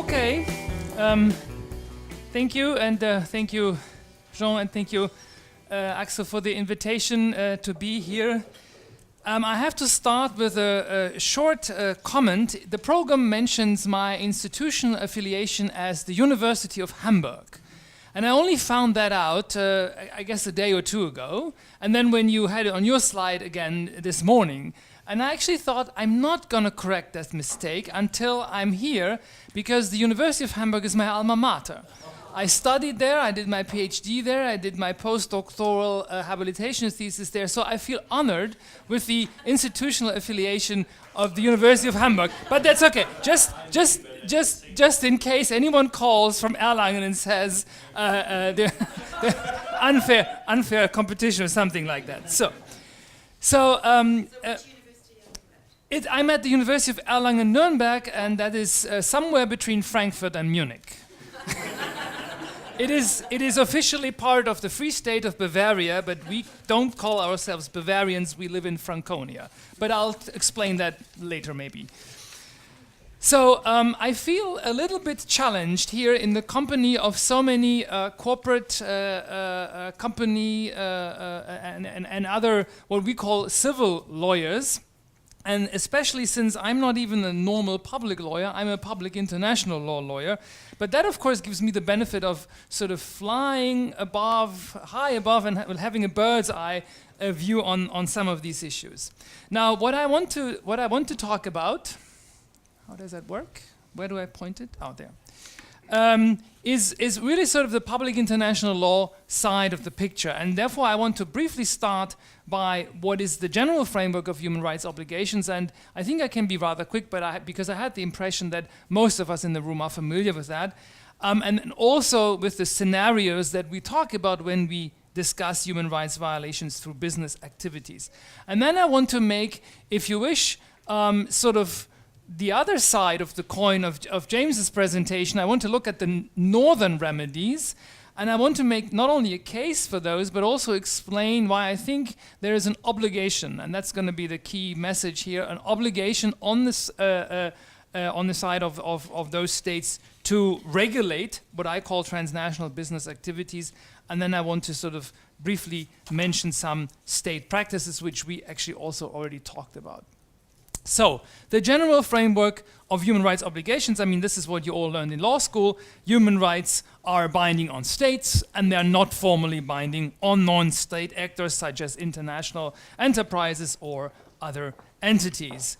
Okay, thank you, and thank you, Jean, and thank you, Axel, for the invitation to be here. I have to start with a short comment. The program mentions my institutional affiliation as the University of Hamburg. And I only found that out, I guess, a day or two ago. And then when you had it on your slide again this morning. And I actually thought, I'm not going to correct that mistake until I'm here, because the University of Hamburg is my alma mater. I studied there, I did my PhD there, I did my postdoctoral habilitation thesis there, so I feel honored with the institutional affiliation of the University of Hamburg. But that's okay. Just in case anyone calls from Erlangen and says the unfair competition or something like that. I'm at the University of Erlangen-Nuremberg, and that is somewhere between Frankfurt and Munich. It is officially part of the Free State of Bavaria, but we don't call ourselves Bavarians, we live in Franconia. But I'll explain that later maybe. So I feel a little bit challenged here in the company of so many corporate company and other what we call civil lawyers. And especially since I'm not even a normal public lawyer, I'm a public international law lawyer. But that, of course, gives me the benefit of sort of flying high above, and having a bird's eye view on some of these issues. Now, what I want to talk about, how does that work? Where do I point it? Oh, there. Is really sort of the public international law side of the picture. And therefore, I want to briefly start by what is the general framework of human rights obligations. And I think I can be rather quick, but because I had the impression that most of us in the room are familiar with that. And also with the scenarios that we talk about when we discuss human rights violations through business activities. And then I want to make, if you wish, sort of the other side of the coin of James's presentation. I want to look at the northern remedies, and I want to make not only a case for those, but also explain why I think there is an obligation, and that's going to be the key message here, an obligation on this on the side of those states to regulate what I call transnational business activities. And then I want to sort of briefly mention some state practices, which we actually also already talked about. So, the general framework of human rights obligations, I mean, this is what you all learned in law school. Human rights are binding on states, and they're not formally binding on non-state actors, such as international enterprises or other entities.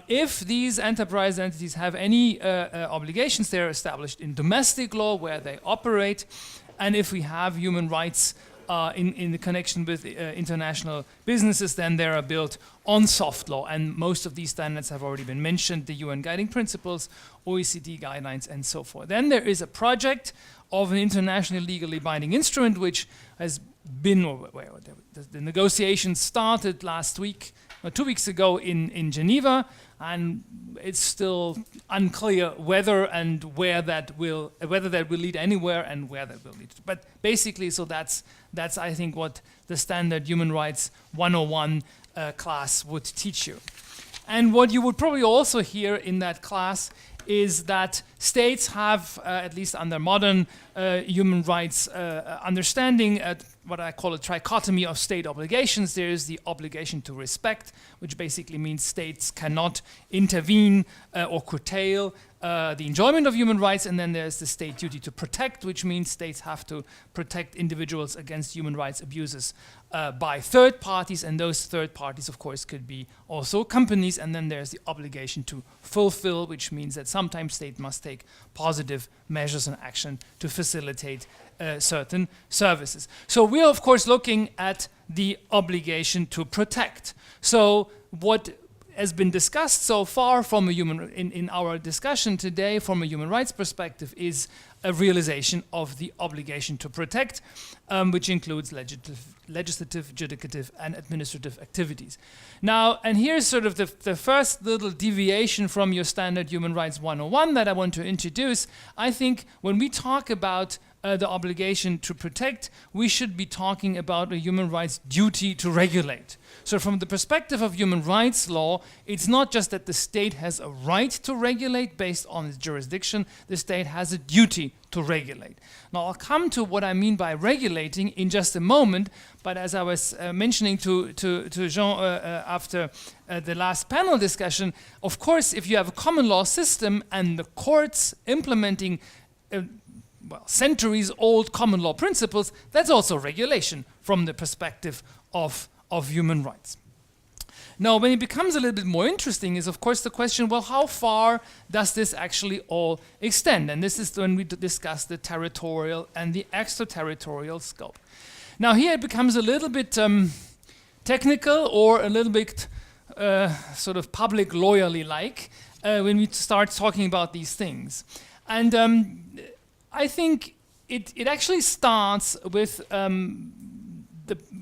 If these enterprise entities have any obligations, they're established in domestic law, where they operate. And if we have human rights in the connection with international businesses, then they are built on soft law. And most of these standards have already been mentioned, the UN Guiding Principles, OECD guidelines, and so forth. Then there is a project of an internationally legally binding instrument, which has been, the negotiations started last week, or 2 weeks ago in Geneva, and it's still unclear whether and where that will, whether that will lead anywhere and where that will lead. But basically, so that's I think what the standard Human Rights 101 class would teach you. And what you would probably also hear in that class is that states have, at least under modern human rights understanding, what I call a trichotomy of state obligations. There is the obligation to respect, which basically means states cannot intervene or curtail the enjoyment of human rights, and then there's the state duty to protect, which means states have to protect individuals against human rights abuses by third parties, and those third parties, of course, could be also companies. And then there's the obligation to fulfill, which means that sometimes state must take positive measures and action to facilitate certain services. So we are, of course, looking at the obligation to protect. So what has been discussed so far from a in our discussion today from a human rights perspective is a realization of the obligation to protect, which includes legislative, judicative, and administrative activities. Now, and here's sort of the first little deviation from your standard Human Rights 101 that I want to introduce. I think when we talk about the obligation to protect, we should be talking about a human rights duty to regulate. So from the perspective of human rights law, it's not just that the state has a right to regulate based on its jurisdiction, the state has a duty to regulate. Now I'll come to what I mean by regulating in just a moment, but as I was mentioning to Jean after the last panel discussion, of course if you have a common law system and the courts implementing centuries-old common law principles, that's also regulation from the perspective of human rights. Now, when it becomes a little bit more interesting is, of course, the question, well, how far does this actually all extend? And this is when we discuss the territorial and the extraterritorial scope. Now, here it becomes a little bit technical or a little bit sort of public lawyerly-like when we start talking about these things. And I think it actually starts with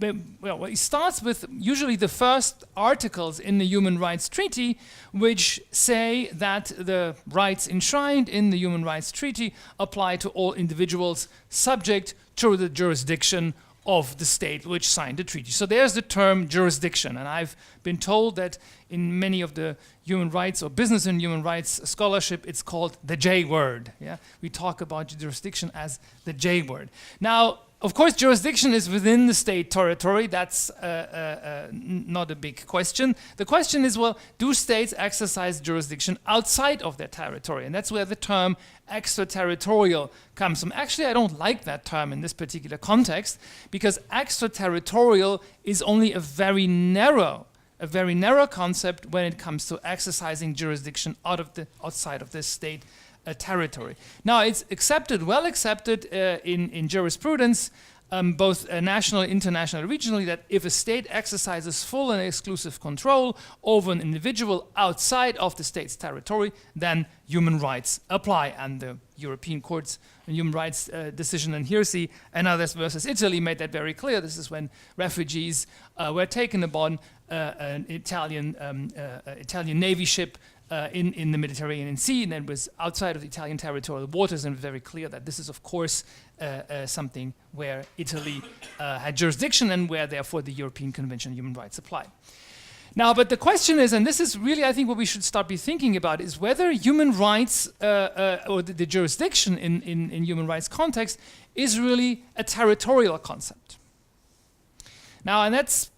it starts with usually the first articles in the Human Rights Treaty, which say that the rights enshrined in the Human Rights Treaty apply to all individuals subject to the jurisdiction of the state which signed the treaty. So there's the term jurisdiction, and I've been told that in many of the human rights or business and human rights scholarship, it's called the J word. Yeah? We talk about jurisdiction as the J word. Now, of course, jurisdiction is within the state territory. That's not a big question. The question is, well, do states exercise jurisdiction outside of their territory? And that's where the term extraterritorial comes from. Actually, I don't like that term in this particular context, because extraterritorial is only a very narrow concept when it comes to exercising jurisdiction outside of the state territory. Now, it's well accepted in jurisprudence, both national, international, and regionally, that if a state exercises full and exclusive control over an individual outside of the state's territory, then human rights apply. And the European Courts on Human Rights decision in Hirsi and others versus Italy made that very clear. This is when refugees were taken upon an Italian Navy ship in the Mediterranean Sea, and it was outside of the Italian territorial waters, and very clear that this is, of course, something where Italy had jurisdiction and where, therefore, the European Convention on Human Rights apply. Now, but the question is, and this is really, I think, what we should start be thinking about, is whether human rights or the jurisdiction in human rights context is really a territorial concept. Now, and that's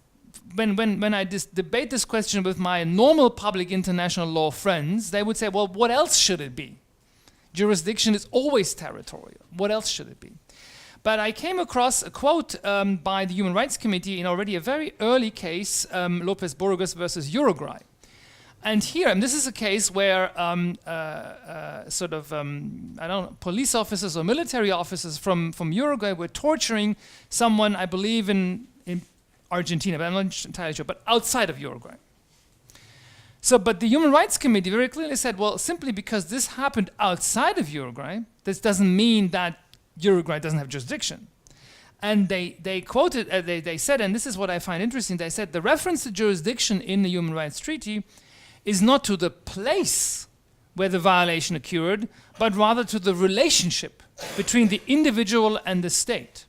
when I debate this question with my normal public international law friends, they would say, well, what else should it be? Jurisdiction is always territorial. What else should it be? But I came across a quote by the Human Rights Committee in already a very early case, Lopez Burgos versus Uruguay. And here, and this is a case where police officers or military officers from Uruguay were torturing someone, I believe, in Argentina, but I'm not entirely sure, but outside of Uruguay. So, but the Human Rights Committee very clearly said, well, simply because this happened outside of Uruguay, this doesn't mean that Uruguay doesn't have jurisdiction. And they quoted, they said, and this is what I find interesting, they said, the reference to jurisdiction in the Human Rights Treaty is not to the place where the violation occurred, but rather to the relationship between the individual and the state.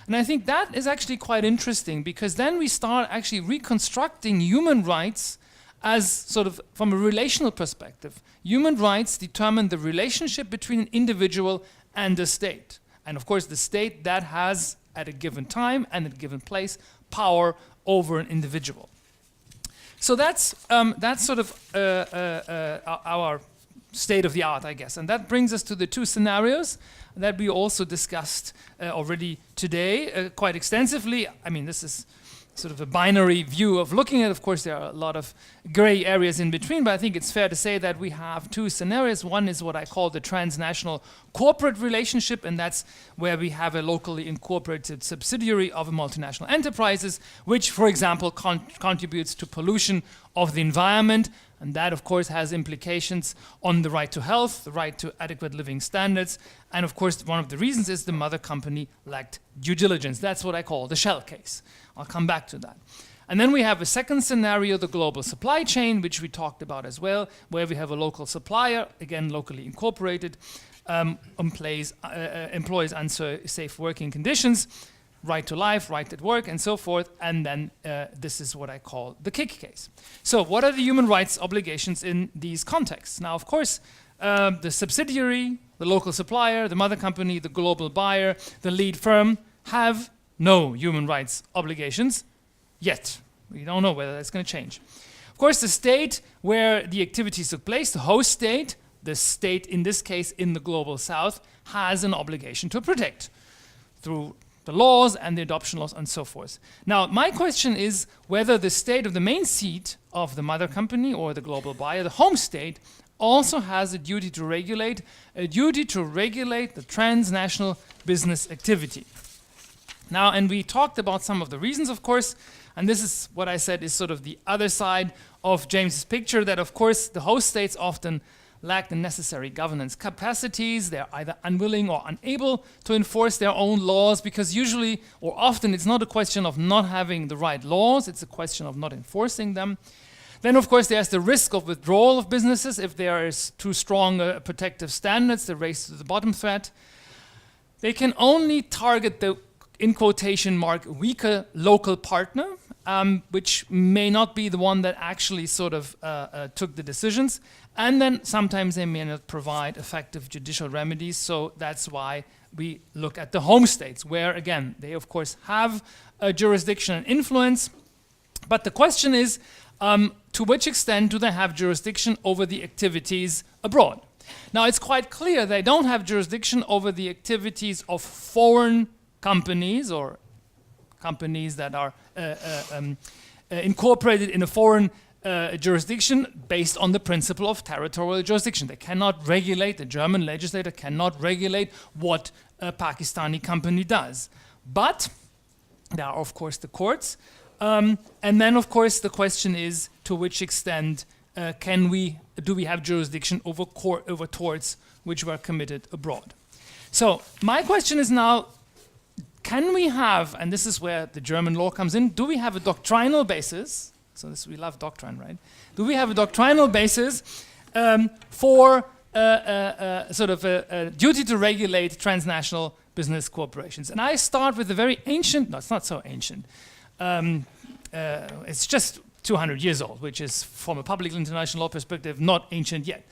And I think that is actually quite interesting, because then we start actually reconstructing human rights as sort of from a relational perspective. Human rights determine the relationship between an individual and the state. And of course, the state that has, at a given time and at a given place, power over an individual. So that's sort of our state of the art, I guess. And that brings us to the two scenarios that we also discussed already today quite extensively. I mean, this is sort of a binary view of looking at. Of course, there are a lot of gray areas in between, but I think it's fair to say that we have two scenarios. One is what I call the transnational corporate relationship, and that's where we have a locally incorporated subsidiary of a multinational enterprises, which, for example, contributes to pollution of the environment. And that, of course, has implications on the right to health, the right to adequate living standards. And, of course, one of the reasons is the mother company lacked due diligence. That's what I call the Shell case. I'll come back to that. And then we have a second scenario, the global supply chain, which we talked about as well, where we have a local supplier, again, locally incorporated, employs unsafe working conditions, right to life, right at work, and so forth. And then this is what I call the kick case. So what are the human rights obligations in these contexts? Now, of course, the subsidiary, the local supplier, the mother company, the global buyer, the lead firm have no human rights obligations yet. We don't know whether that's going to change. Of course, the state where the activities took place, the host state, the state in this case in the global south, has an obligation to protect through the laws and the adoption laws and so forth. Now, my question is whether the state of the main seat of the mother company or the global buyer, the home state, also has a duty to regulate the transnational business activity. Now, and we talked about some of the reasons, of course, and this is what I said is sort of the other side of James's picture, that of course the host states often lack the necessary governance capacities. They're either unwilling or unable to enforce their own laws, because usually or often it's not a question of not having the right laws, it's a question of not enforcing them. Then, of course, there's the risk of withdrawal of businesses if there is too strong protective standards, the race to the bottom threat. They can only target the, in quotation mark, weaker local partner, which may not be the one that actually sort of took the decisions. And then sometimes they may not provide effective judicial remedies, so that's why we look at the home states, where, again, they, of course, have a jurisdiction and influence. But the question is, to which extent do they have jurisdiction over the activities abroad? Now, it's quite clear they don't have jurisdiction over the activities of foreign companies or companies that are incorporated in a foreign jurisdiction based on the principle of territorial jurisdiction. They cannot regulate, the German legislator cannot regulate what a Pakistani company does. But there are, of course, the courts. And then, of course, the question is, to which extent do we have jurisdiction over torts which were committed abroad? So my question is now, can we have, and this is where the German law comes in, do we have a doctrinal basis? So we love doctrine, right? Do we have a doctrinal basis for sort of a duty to regulate transnational business corporations? And I start with a very ancient, no, it's not so ancient, it's just 200 years old, which is, from a public international law perspective, not ancient yet.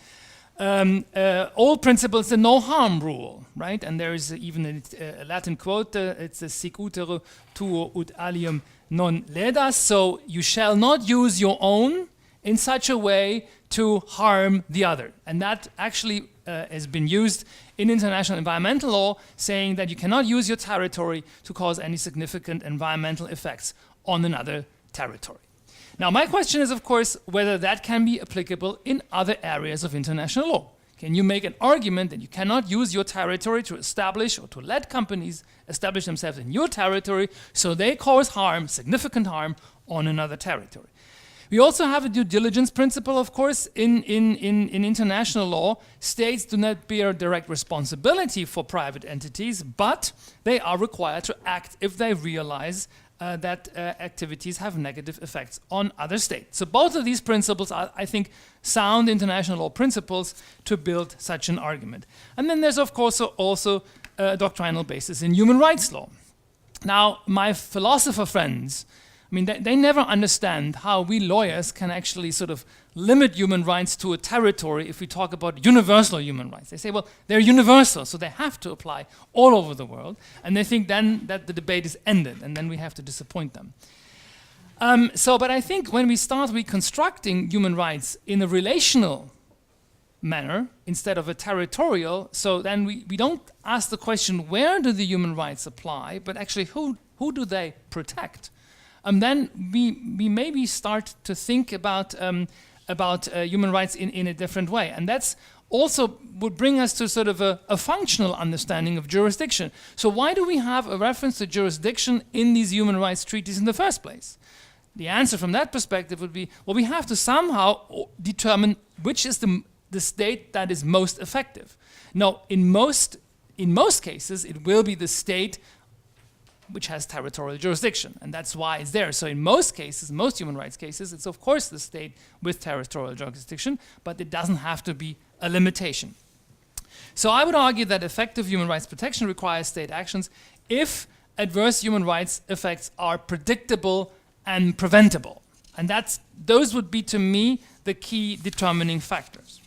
Old principles, the no harm rule, right? And there is even a Latin quote, it's a sic utere tuo ut alium non ledas, so you shall not use your own in such a way to harm the other. And that actually has been used in international environmental law, saying that you cannot use your territory to cause any significant environmental effects on another territory. Now, my question is, of course, whether that can be applicable in other areas of international law. Can you make an argument that you cannot use your territory to establish or to let companies establish themselves in your territory so they cause harm, significant harm, on another territory? We also have a due diligence principle, of course, in international law. States do not bear direct responsibility for private entities, but they are required to act if they realize that activities have negative effects on other states. So both of these principles are, I think, sound international law principles to build such an argument. And then there's, of course, also a doctrinal basis in human rights law. Now, my philosopher friends, I mean, they never understand how we lawyers can actually sort of limit human rights to a territory if we talk about universal human rights. They say, well, they're universal, so they have to apply all over the world. And they think then that the debate is ended, and then we have to disappoint them. But I think when we start reconstructing human rights in a relational manner instead of a territorial, so then we don't ask the question, where do the human rights apply, but actually who do they protect? Then we maybe start to think about human rights in a different way. And that's also would bring us to sort of a functional understanding of jurisdiction. So why do we have a reference to jurisdiction in these human rights treaties in the first place? The answer from that perspective would be, well, we have to somehow determine which is the state that is most effective. Now, in most cases, it will be the state which has territorial jurisdiction, and that's why it's there. So in most cases, most human rights cases, it's of course the state with territorial jurisdiction, but it doesn't have to be a limitation. So I would argue that effective human rights protection requires state actions if adverse human rights effects are predictable and preventable. And those would be, to me, the key determining factors.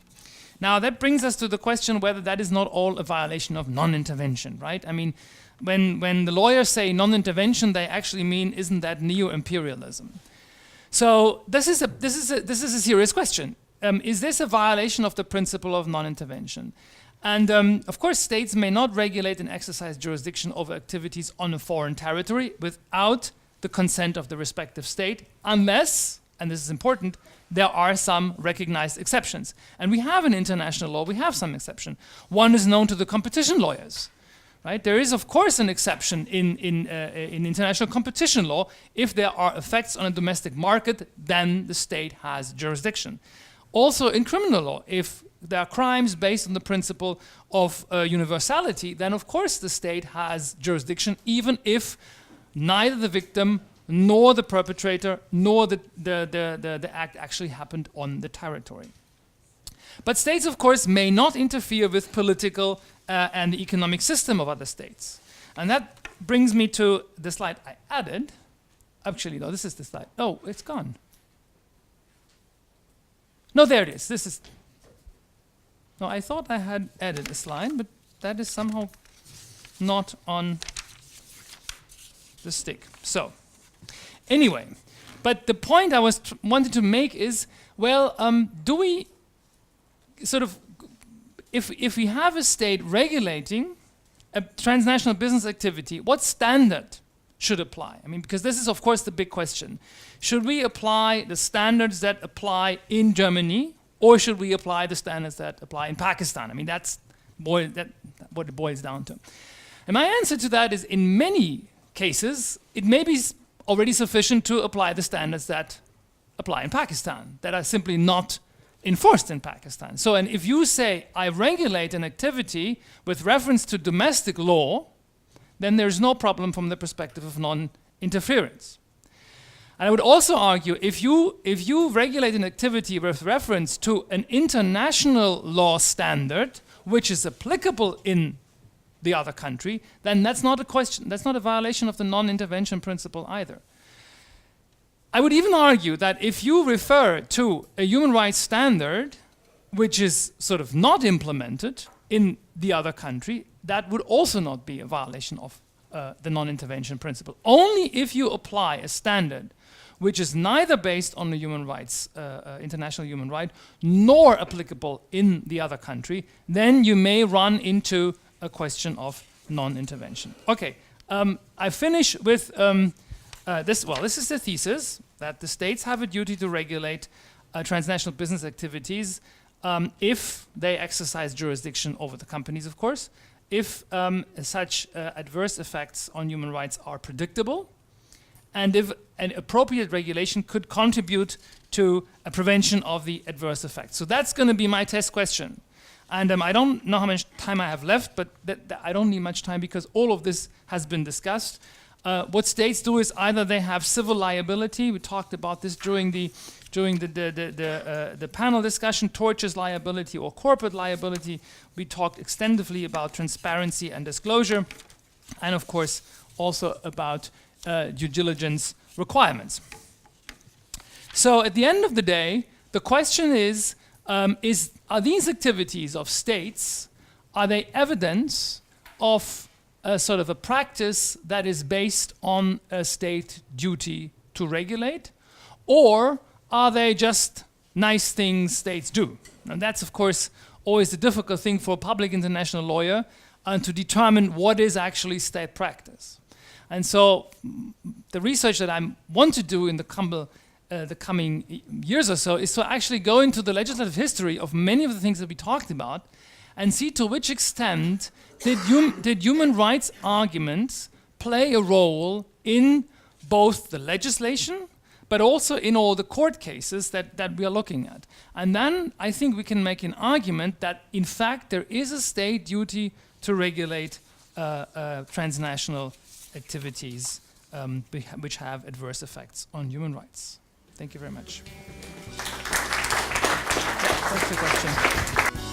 Now, that brings us to the question whether that is not all a violation of non-intervention, right? I mean, when the lawyers say non-intervention, they actually mean, isn't that neo-imperialism? So this is a serious question. Is this a violation of the principle of non-intervention? And of course, states may not regulate and exercise jurisdiction over activities on a foreign territory without the consent of the respective state, unless, and this is important, there are some recognized exceptions. And we have in international law, we have some exception. One is known to the competition lawyers. Right? There is, of course, an exception in international competition law. If there are effects on a domestic market, then the state has jurisdiction. Also, in criminal law, if there are crimes based on the principle of universality, then, of course, the state has jurisdiction, even if neither the victim nor the perpetrator nor the act actually happened on the territory. But states, of course, may not interfere with political and the economic system of other states. And that brings me to the slide I added. Actually, no, this is the slide. Oh, it's gone. No, there it is. This is... No, I thought I had added a slide, but that is somehow not on the stick. So, anyway, but the point I wanted to make is, well, do we sort of, if we have a state regulating a transnational business activity, what standard should apply? I mean, because this is, of course, the big question. Should we apply the standards that apply in Germany, or should we apply the standards that apply in Pakistan? I mean, that's what it boils down to. And my answer to that is, in many cases, it may be already sufficient to apply the standards that apply in Pakistan, that are simply not enforced in Pakistan. So, and if you say, I regulate an activity with reference to domestic law, then there's no problem from the perspective of non-interference. And I would also argue, if you regulate an activity with reference to an international law standard, which is applicable in the other country, then that's not a question, that's not a violation of the non-intervention principle either. I would even argue that if you refer to a human rights standard which is sort of not implemented in the other country, that would also not be a violation of the non-intervention principle. Only if you apply a standard which is neither based on the human rights, international human right, nor applicable in the other country, then you may run into a question of non-intervention. Okay, I finish with this. Well, this is the thesis, that the states have a duty to regulate transnational business activities if they exercise jurisdiction over the companies, of course, if such adverse effects on human rights are predictable, and if an appropriate regulation could contribute to a prevention of the adverse effects. So that's going to be my test question. And I don't know how much time I have left, but I don't need much time because all of this has been discussed. What states do is either they have civil liability. We talked about this during the panel discussion, tortious liability or corporate liability. We talked extensively about transparency and disclosure, and of course also about due diligence requirements. So at the end of the day, the question is are these activities of states, are they evidence of a sort of a practice that is based on a state duty to regulate, or are they just nice things states do? And that's, of course, always the difficult thing for a public international lawyer to determine what is actually state practice. And so the research that I want to do in the coming years or so is to actually go into the legislative history of many of the things that we talked about and see to which extent did human rights arguments play a role in both the legislation but also in all the court cases that we are looking at. And then I think we can make an argument that in fact there is a state duty to regulate transnational activities which have adverse effects on human rights. Thank you very much. That's the question.